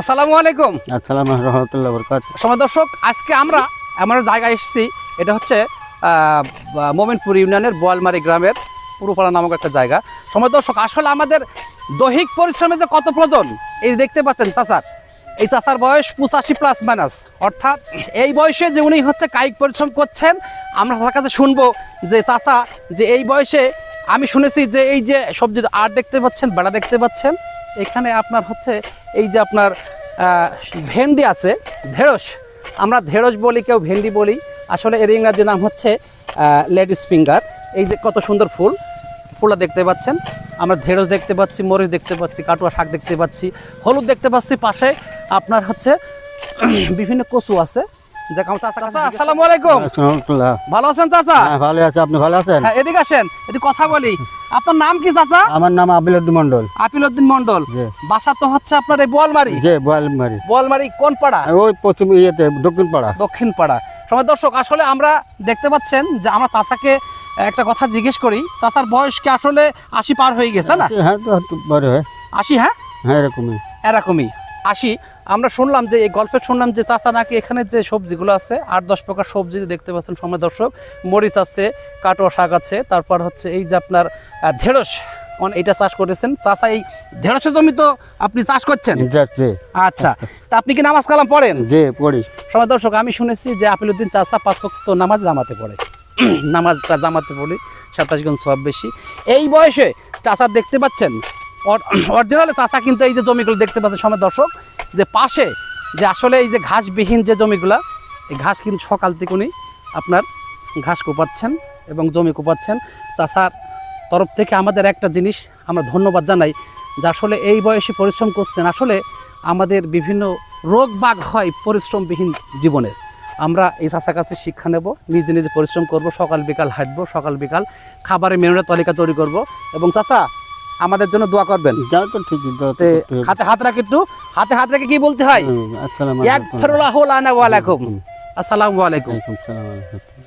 আসসালামু আলাইকুম। আসসালামু আলাইকুম রহমতুল্লাহ বরকাত। সময় দর্শক, আজকে আমরা এমন জায়গায় এসেছি, এটা হচ্ছে মোমিনপুর ইউনিয়নের বোয়ালমারি গ্রামের পুরোপাড়া নামক একটা জায়গা। সময় দর্শক, আসলে আমাদের দৈহিক পরিশ্রমে যে কত প্রয়োজন, এই দেখতে পাচ্ছেন চাচার, এই চাচার বয়স 85+- অর্থাৎ এই বয়সে যে উনি হচ্ছে কায়িক পরিশ্রম করছেন। আমরা তার কাছে শুনবো যে চাচা, যে এই বয়সে আমি শুনেছি যে এই যে সবজির আড় দেখতে পাচ্ছেন, বেড়া দেখতে পাচ্ছেন, এখানে আপনার হচ্ছে এই যে আপনার ভেন্ডি আছে, ঢেঁড়স, আমরা ঢেঁড়স বলি, কেউ ভেন্ডি বলি, আসলে এর ইংরাজি নাম হচ্ছে লেডিস ফিঙ্গার। এই যে কত সুন্দর ফুলটা দেখতে পাচ্ছেন, আমরা ঢেঁড়স দেখতে পাচ্ছি, মরিচ দেখতে পাচ্ছি, কাটুয়া শাক দেখতে পাচ্ছি, হলুদ দেখতে পাচ্ছি, পাশে আপনার হচ্ছে বিভিন্ন কচু আছে। আসসালামু আলাইকুম। ভালো আছেন চাচা? ভালো আছে, আপনি ভালো আছেন? হ্যাঁ, এদিকে আসেন, এদিকে কথা বলি। আপনার নাম কি চাচা? আমার নাম আপিল উদ্দিন মন্ডল। আপিল উদ্দিন মন্ডল। বাসা তো হচ্ছে আপনার এই বোয়ালমারি। বোয়ালমারি। বোয়ালমারি কোন পাড়া? ওই প্রথম ইয়েতে দক্ষিণ পাড়া। দক্ষিণ পাড়া। সময় দর্শক, আসলে আমরা দেখতে পাচ্ছেন যে আমরা চাচাকে একটা কথা জিজ্ঞেস করি, চাচার বয়স কি আসলে 80 পার হয়ে গেছে না? হ্যাঁ, তো বড় হয় 80। হ্যাঁ হ্যাঁ, এরকমই 80। আমরা শুনলাম যে এই গল্পে শুনলাম যে চাচা নাকি এখানে যে সবজিগুলো আছে 8-10 প্রকার সবজি দেখতে পাচ্ছেন সময় দর্শক, মরিচ আছে, কাটোয়া শাক আছে, তারপর হচ্ছে এই যে আপনার ঢেঁড়স, এটা চাষ করেছেন চাচা। এই ঢেঁড়সের জমি তো আপনি চাষ করছেন? আচ্ছা, তা আপনি কি নামাজ কালাম পড়েন? জি, পড়ি। সময় দর্শক, আমি শুনেছি যে আপিল উদ্দিন চাচা 5 ওয়াক্ত নামাজ জামাতে পড়ে। নামাজটা জামাতে পড়ি, 27 গুণ সওয়াব বেশি। এই বয়সে চাচা দেখতে পাচ্ছেন, অরিজিনাল চাচা কিন্তু এই যে জমিগুলো দেখতে পাচ্ছেন সময় দর্শক, যে পাশে যে আসলে এই যে ঘাসবিহীন যে জমিগুলা, এই ঘাস কিন্তু সকাল থেকে উনি আপনার ঘাস কোপাচ্ছেন এবং জমি কোপাচ্ছেন। চাচার তরফ থেকে আমাদের একটা জিনিস আমরা ধন্যবাদ জানাই, যে আসলে এই বয়সে পরিশ্রম করছেন। আসলে আমাদের বিভিন্ন রোগ বাগ হয় পরিশ্রমবিহীন জীবনের। আমরা এই চাচার কাছে শিক্ষা নেব, নিজে নিজে পরিশ্রম করব, সকাল বিকাল হাঁটবো, সকাল বিকাল খাবারের মেনুর তালিকা তৈরি করব। এবং চাচা আমাদের জন্য দোয়া করবেন। হাতে হাত রাখে, একটু হাত রেখে কি বলতে হয়? আসসালামু আলাইকুম।